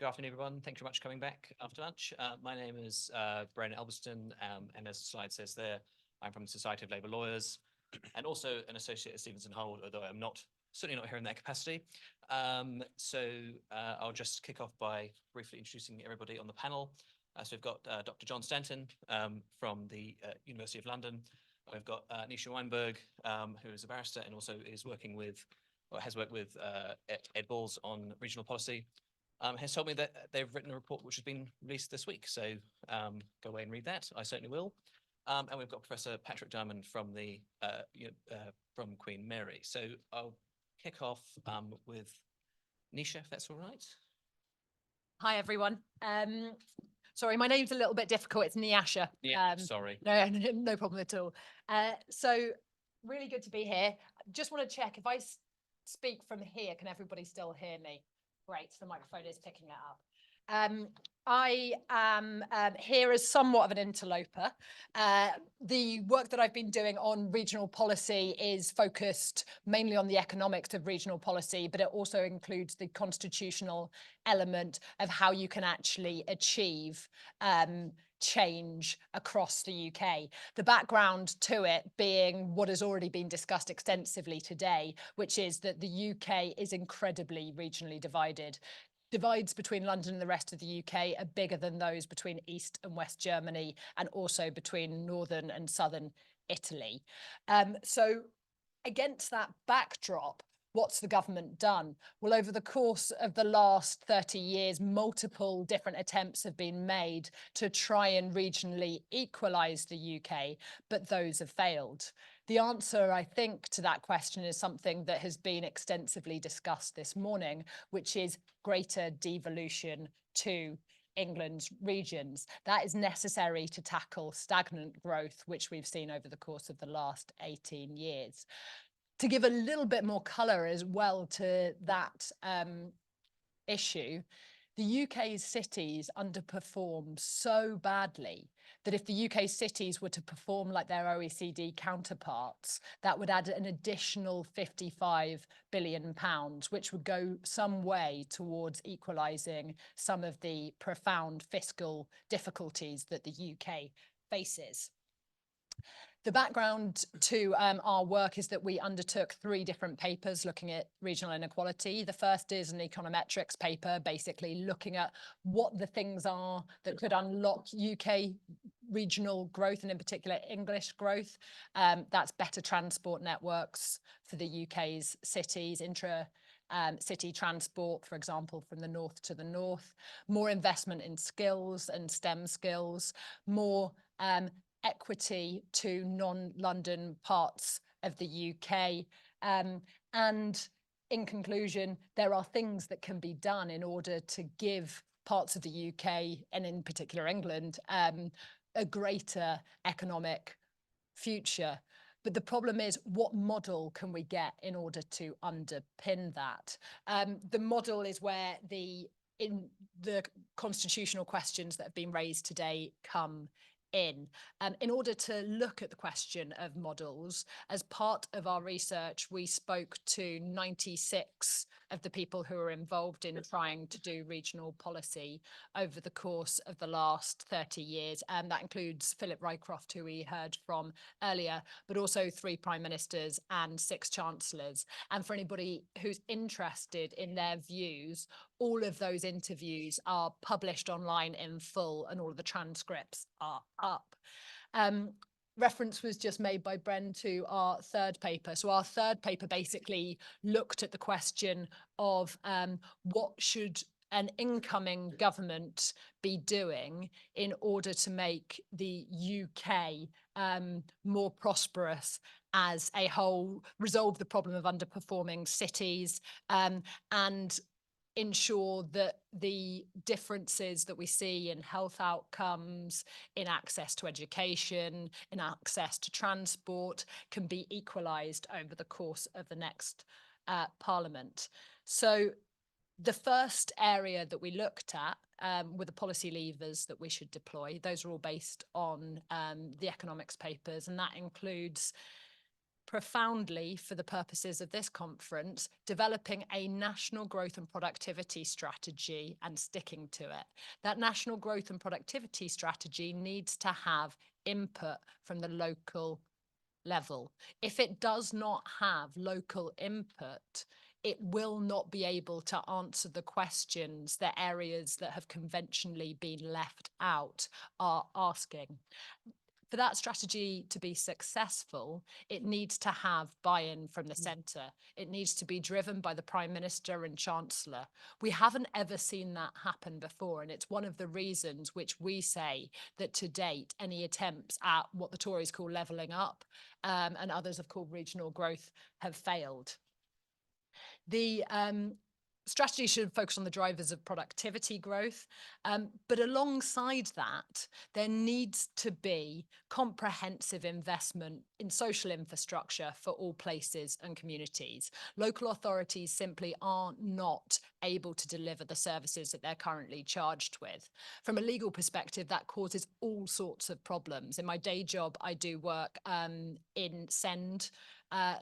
Good afternoon, everyone. Thank you very much for coming back after lunch. My name is Brennan Elbiston, and as the slide says there, I'm from the Society of Labour Lawyers, and also an associate at Stevenson Hold, although I'm certainly not here in that capacity. I'll just kick off by briefly introducing everybody on the panel. So we've got Dr. John Stanton from the University of London. We've got Nisha Weinberg, who is a barrister and also is working with, or has worked with Ed Balls on regional policy. Has told me that they've written a report which has been released this week, so go away and read that. I certainly will. And we've got Professor Patrick Diamond from from Queen Mary. So I'll kick off with Nisha, if that's all right. Hi, everyone. Sorry, my name's a little bit difficult. It's Niasha. Yeah, sorry. No problem at all. So really good to be here. Just want to check if I speak from here, can everybody still hear me? Great, the microphone is picking it up. I am here as somewhat of an interloper. The work that I've been doing on regional policy is focused mainly on the economics of regional policy, but it also includes the constitutional element of how you can actually achieve change across the UK. The background to it being what has already been discussed extensively today, which is that the UK is incredibly regionally divided. Divides between London and the rest of the UK are bigger than those between East and West Germany, and also between Northern and Southern Italy. So against that backdrop, what's the government done? Well, over the course of the last 30 years, multiple different attempts have been made to try and regionally equalise the UK, but those have failed. The answer, I think, to that question is something that has been extensively discussed this morning, which is greater devolution to England's regions. That is necessary to tackle stagnant growth, which we've seen over the course of the last 18 years. To give a little bit more colour as well to that issue, the UK's cities underperform so badly that if the UK cities were to perform like their OECD counterparts, that would add an additional £55 billion, which would go some way towards equalising some of the profound fiscal difficulties that the UK faces. The background to our work is that we undertook 3 different papers looking at regional inequality. The first is an econometrics paper, basically looking at what the things are that could unlock UK regional growth, and in particular English growth. That's better transport networks for the UK's cities, city transport, for example, from the north to the north, more investment in skills and STEM skills, more equity to non-London parts of the UK. And in conclusion, there are things that can be done in order to give parts of the UK, and in particular England, a greater economic future. But the problem is, what model can we get in order to underpin that? The model is where the constitutional questions that have been raised today come in order to look at the question of models. As part of our research, we spoke to 96 of the people who are involved in trying to do regional policy over the course of the last 30 years. And that includes Philip Rycroft, who we heard from earlier, but also 3 prime ministers and 6 chancellors. And for anybody who's interested in their views, all of those interviews are published online in full, and all of the transcripts are up. Reference was just made by Bren to our 3rd paper. So our 3rd paper basically looked at the question of what should an incoming government be doing in order to make the UK more prosperous as a whole, resolve the problem of underperforming cities, and ensure that the differences that we see in health outcomes, in access to education, in access to transport can be equalised over the course of the next Parliament. So the first area that we looked at were the policy levers that we should deploy. Those are all based on the economics papers, and that includes profoundly, for the purposes of this conference, developing a national growth and productivity strategy and sticking to it. That national growth and productivity strategy needs to have input from the local level. If it does not have local input, it will not be able to answer the questions that areas that have conventionally been left out are asking. For that strategy to be successful, it needs to have buy-in from the centre. It needs to be driven by the Prime Minister and Chancellor. We haven't ever seen that happen before, and it's one of the reasons which we say that to date, any attempts at what the Tories call levelling up and others have called regional growth have failed. The strategy should focus on the drivers of productivity growth, but alongside that, there needs to be comprehensive investment in social infrastructure for all places and communities. Local authorities simply are not able to deliver the services that they're currently charged with. From a legal perspective, that causes all sorts of problems. In my day job, I do work in SEND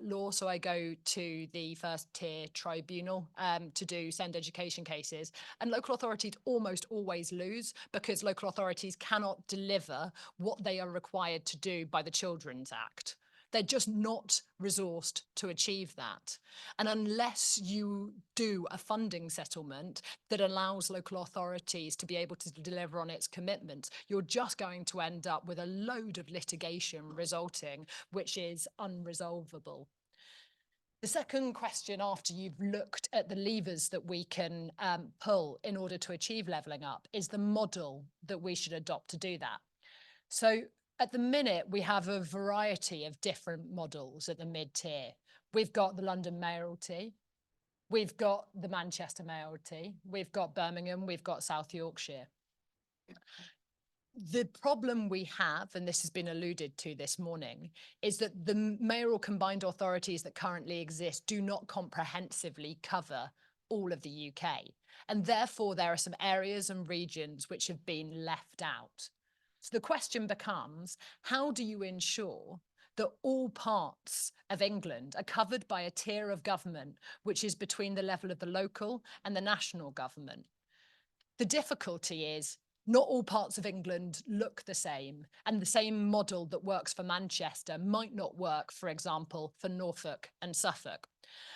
law, so I go to the first tier tribunal to do SEND education cases, and local authorities almost always lose because local authorities cannot deliver what they are required to do by the Children's Act. They're just not resourced to achieve that. And unless you do a funding settlement that allows local authorities to be able to deliver on its commitments, you're just going to end up with a load of litigation resulting, which is unresolvable. The second question, after you've looked at the levers that we can pull in order to achieve levelling up, is the model that we should adopt to do that. So at the minute, we have a variety of different models at the mid-tier. We've got the London mayoralty, we've got the Manchester mayoralty, we've got Birmingham, we've got South Yorkshire. The problem we have, and this has been alluded to this morning, is that the mayoral combined authorities that currently exist do not comprehensively cover all of the UK. And therefore, there are some areas and regions which have been left out. So the question becomes, how do you ensure that all parts of England are covered by a tier of government which is between the level of the local and the national government? The difficulty is not all parts of England look the same, and the same model that works for Manchester might not work, for example, for Norfolk and Suffolk.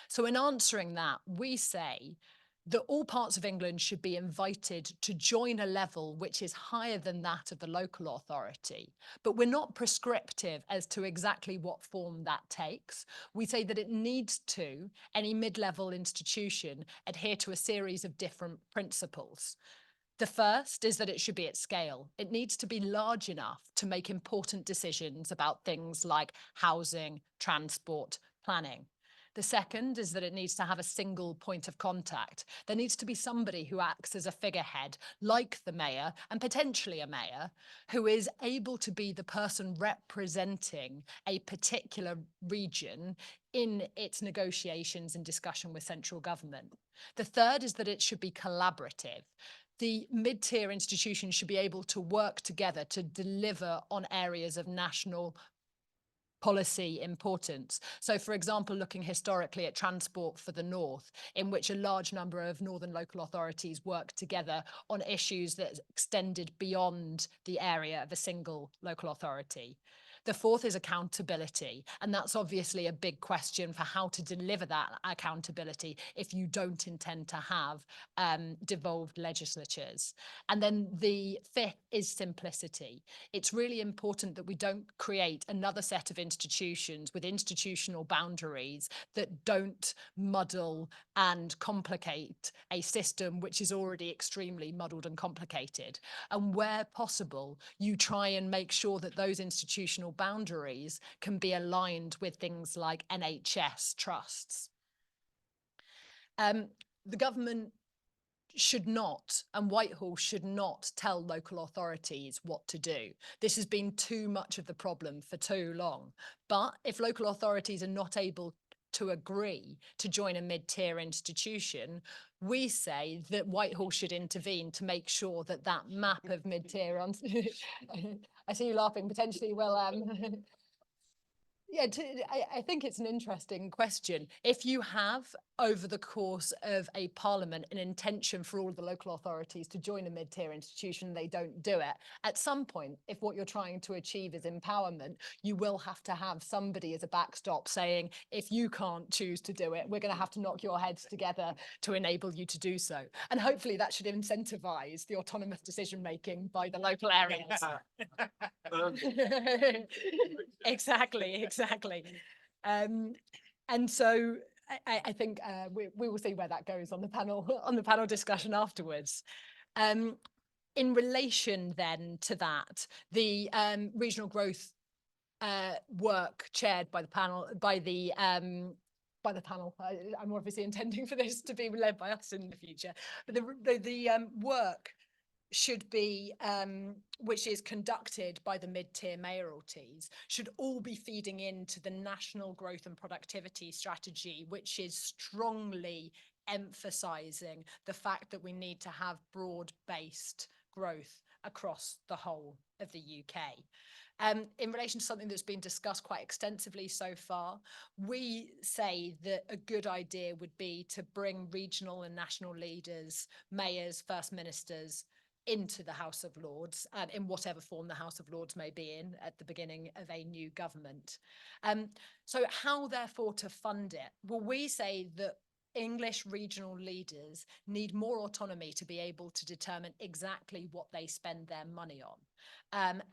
So in answering that, we say that all parts of England should be invited to join a level which is higher than that of the local authority. But we're not prescriptive as to exactly what form that takes. We say that it needs to, any mid-level institution, adhere to a series of different principles. The first is that it should be at scale. It needs to be large enough to make important decisions about things like housing, transport, planning. The second is that it needs to have a single point of contact. There needs to be somebody who acts as a figurehead, like the mayor, and potentially a mayor, who is able to be the person representing a particular region in its negotiations and discussion with central government. The third is that it should be collaborative. The mid-tier institutions should be able to work together to deliver on areas of national policy importance. So, for example, looking historically at transport for the North, in which a large number of northern local authorities worked together on issues that extended beyond the area of a single local authority. The fourth is accountability, and that's obviously a big question for how to deliver that accountability if you don't intend to have devolved legislatures. And then the fifth is simplicity. It's really important that we don't create another set of institutions with institutional boundaries that don't muddle and complicate a system which is already extremely muddled and complicated. And where possible, you try and make sure that those institutional boundaries can be aligned with things like NHS trusts. The government should not, and Whitehall should not, tell local authorities what to do. This has been too much of the problem for too long. But if local authorities are not able to agree to join a mid-tier institution, we say that Whitehall should intervene to make sure that that map of mid-tier, I see you laughing, potentially will Yeah, I think it's an interesting question. If you have, over the course of a parliament, an intention for all the local authorities to join a mid-tier institution, they don't do it. At some point, if what you're trying to achieve is empowerment, you will have to have somebody as a backstop saying, if you can't choose to do it, we're going to have to knock your heads together to enable you to do so. And hopefully that should incentivize the autonomous decision-making by the local areas. Exactly. And so I think we will see where that goes on the panel discussion afterwards. In relation then to that, the regional growth work chaired by the panel, I'm obviously intending for this to be led by us in the future, but the work should be, which is conducted by the mid-tier mayoralties, should all be feeding into the national growth and productivity strategy, which is strongly emphasising the fact that we need to have broad-based growth across the whole of the UK. In relation to something that's been discussed quite extensively so far, we say that a good idea would be to bring regional and national leaders, mayors, first ministers, into the House of Lords, in whatever form the House of Lords may be in at the beginning of a new government. So how, therefore, to fund it? Well, we say that English regional leaders need more autonomy to be able to determine exactly what they spend their money on.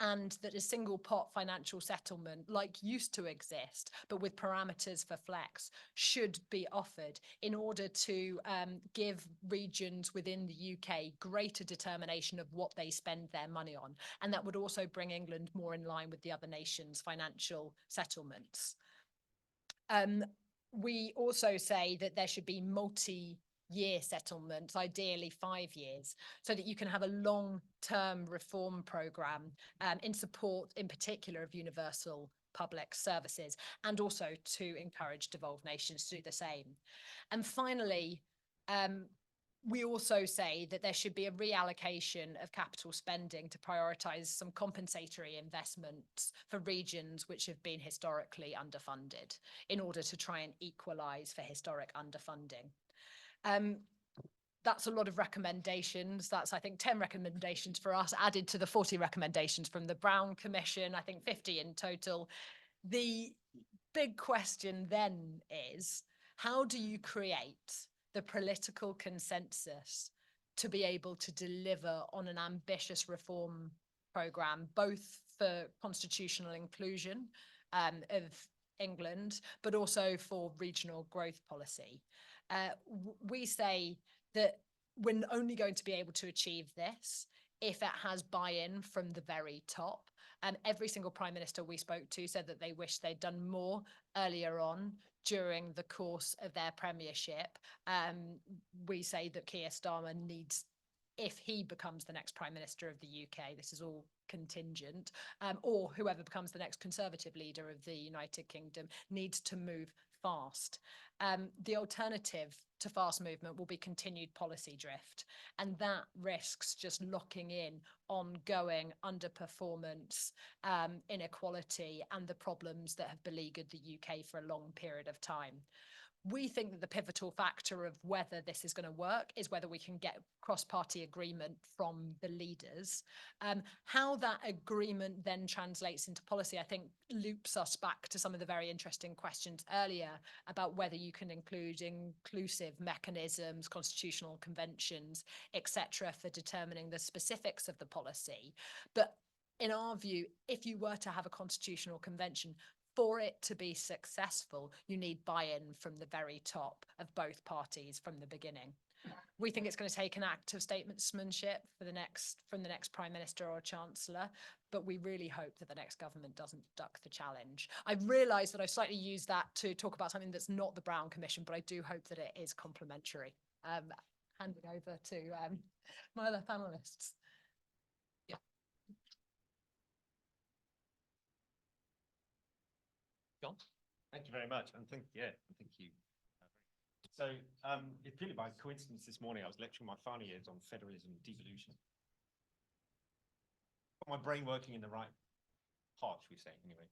And that a single pot financial settlement, like used to exist, but with parameters for flex, should be offered in order to give regions within the UK greater determination of what they spend their money on. And that would also bring England more in line with the other nations' financial settlements. We also say that there should be multi-year settlements, ideally 5 years, so that you can have a long-term reform programme in support, in particular, of universal public services, and also to encourage devolved nations to do the same. And finally, we also say that there should be a reallocation of capital spending to prioritise some compensatory investments for regions which have been historically underfunded in order to try and equalise for historic underfunding. That's a lot of recommendations. That's, I think, 10 recommendations for us, added to the 40 recommendations from the Brown Commission, I think 50 in total. The big question then is, how do you create the political consensus to be able to deliver on an ambitious reform programme, both for constitutional inclusion of England, but also for regional growth policy? We say that we're only going to be able to achieve this if it has buy-in from the very top. And every single Prime Minister we spoke to said that they wish they'd done more earlier on during the course of their premiership. We say that Keir Starmer needs, if he becomes the next Prime Minister of the UK, this is all contingent, or whoever becomes the next Conservative leader of the United Kingdom, needs to move fast. The alternative to fast movement will be continued policy drift, and that risks just locking in ongoing underperformance, inequality, and the problems that have beleaguered the UK for a long period of time. We think that the pivotal factor of whether this is going to work is whether we can get cross-party agreement from the leaders. How that agreement then translates into policy, I think, loops us back to some of the very interesting questions earlier about whether you can include inclusive mechanisms, constitutional conventions, etc., for determining the specifics of the policy. But in our view, if you were to have a constitutional convention, for it to be successful, you need buy-in from the very top of both parties from the beginning. We think it's going to take an act of statesmanship from the next Prime Minister or Chancellor, but we really hope that the next government doesn't duck the challenge. I realise that I slightly used that to talk about something that's not the Brown Commission, but I do hope that it is complementary. Handing over to my other panellists. John? Thank you very much, and thank you. So, it's purely by coincidence this morning I was lecturing my final years on federalism and devolution. Got my brain working in the right part, should we say, anyway.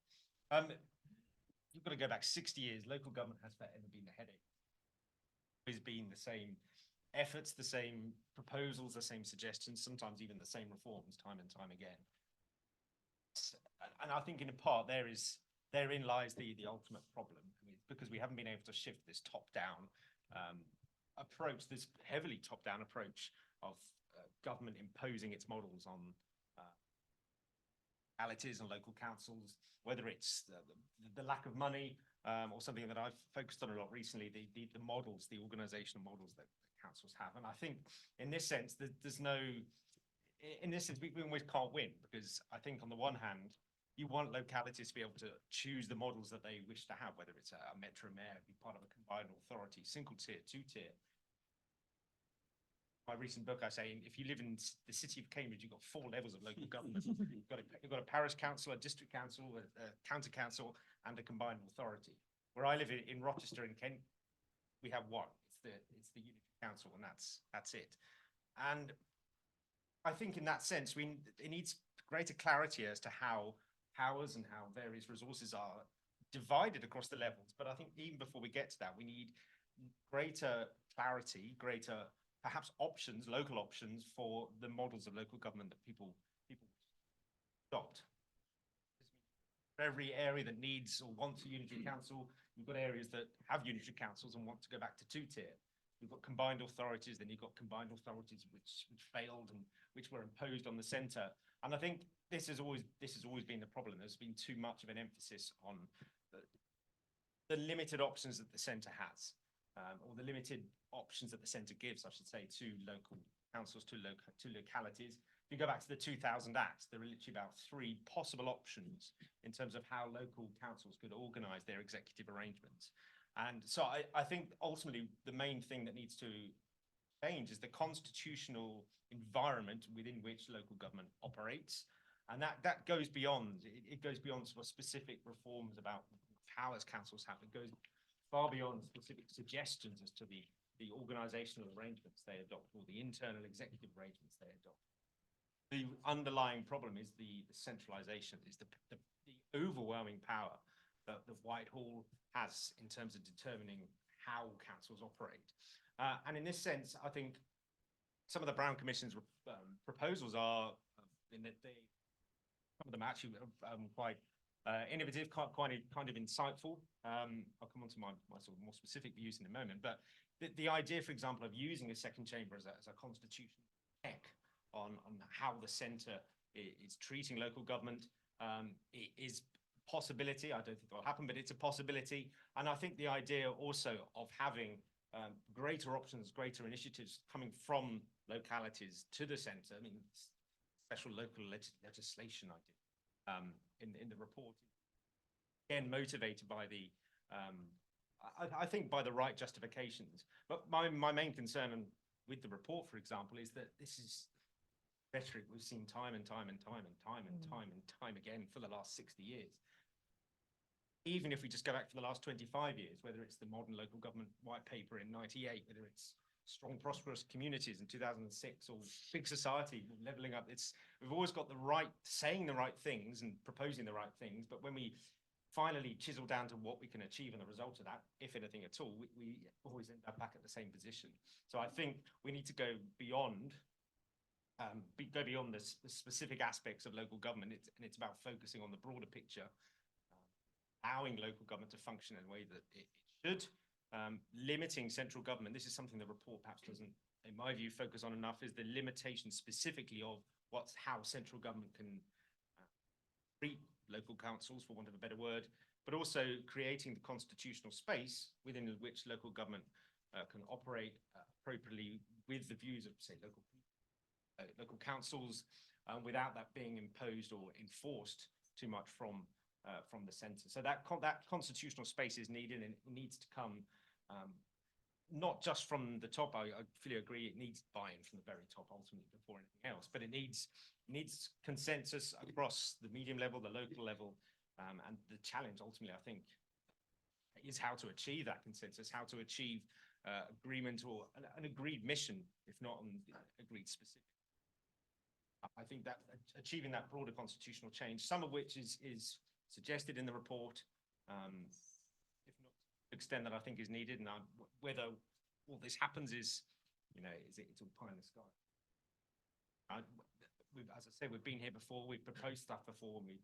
you've got to go back 60 years. Local government has forever been the headache. Always been the same efforts, the same proposals, the same suggestions, sometimes even the same reforms time and time again. And I think in part therein lies the ultimate problem. I mean, because we haven't been able to shift this top-down approach, this heavily top-down approach of government imposing its models on localities and local councils, whether it's the lack of money or something that I've focused on a lot recently, the models, the organizational models that councils have. And I think in this sense, we always can't win, because I think on the one hand, you want localities to be able to choose the models that they wish to have, whether it's a metro mayor, be part of a combined authority, single tier, two tier. My recent book, I say, if you live in the city of Cambridge, you've got 4 levels of local government. You've got a parish council, a district council, a county council, and a combined authority. Where I live in Rochester in Kent, we have one. It's the unitary council, and that's it. And I think in that sense, it needs greater clarity as to how powers and how various resources are divided across the levels. But I think even before we get to that, we need greater clarity, greater perhaps options, local options for the models of local government that people adopt. For every area that needs or wants a unitary council, you've got areas that have unitary councils and want to go back to 2-tier. You've got combined authorities, then you've got combined authorities which failed and which were imposed on the centre. And I think this has always been the problem. There's been too much of an emphasis on the limited options that the centre has, or the limited options that the centre gives, I should say, to local councils, to localities. If you go back to the 2000 Act, there are literally about 3 possible options in terms of how local councils could organise their executive arrangements. And so I think ultimately the main thing that needs to change is the constitutional environment within which local government operates. And that goes beyond, it goes beyond sort of specific reforms about powers councils have. It goes far beyond specific suggestions as to the organisational arrangements they adopt or the internal executive arrangements they adopt. The underlying problem is the centralisation, is the overwhelming power that Whitehall has in terms of determining how councils operate. And in this sense, I think some of the Brown Commission's proposals are, some of them actually quite innovative, kind of insightful. I'll come on to my sort of more specific views in a moment, but the idea, for example, of using a second chamber as a constitutional check on how the centre is treating local government is possibility. I don't think that'll happen, but it's a possibility. And I think the idea also of having greater options, greater initiatives coming from localities to the centre. I mean, special local legislation idea in the report, again motivated by the I think by the right justifications. But my main concern with the report, for example, is that this is rhetoric we've seen time and time again for the last 60 years. Even if we just go back for the last 25 years, whether it's the modern local government white paper in '98, whether it's strong, prosperous communities in 2006, or big society levelling up, we've always got the right, saying the right things and proposing the right things, but when we finally chisel down to what we can achieve and the result of that, if anything at all, we always end up back at the same position. So I think we need to go beyond the specific aspects of local government, and it's about focusing on the broader picture, allowing local government to function in a way that it should, limiting central government. This is something the report perhaps doesn't, in my view, focus on enough, is the limitation specifically of how central government can treat local councils, for want of a better word, but also creating the constitutional space within which local government can operate appropriately with the views of, say, local councils, without that being imposed or enforced too much from the centre. So that constitutional space is needed, and it needs to come not just from the top. I fully agree, it needs buy-in from the very top ultimately before anything else, but it needs consensus across the medium level, the local level, and the challenge ultimately, I think, is how to achieve that consensus, how to achieve agreement or an agreed mission, if not an agreed specific. I think that achieving that broader constitutional change, some of which is suggested in the report, if not to the extent that I think is needed. And whether all this happens is, it's all pie in the sky. As I said, we've been here before, we've proposed stuff before, and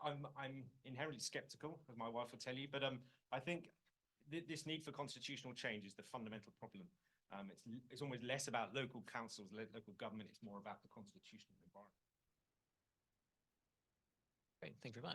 I'm inherently skeptical, as my wife will tell you, but I think this need for constitutional change is the fundamental problem. It's almost less about local councils, local government. It's more about the constitutional environment. Great, thank you very much.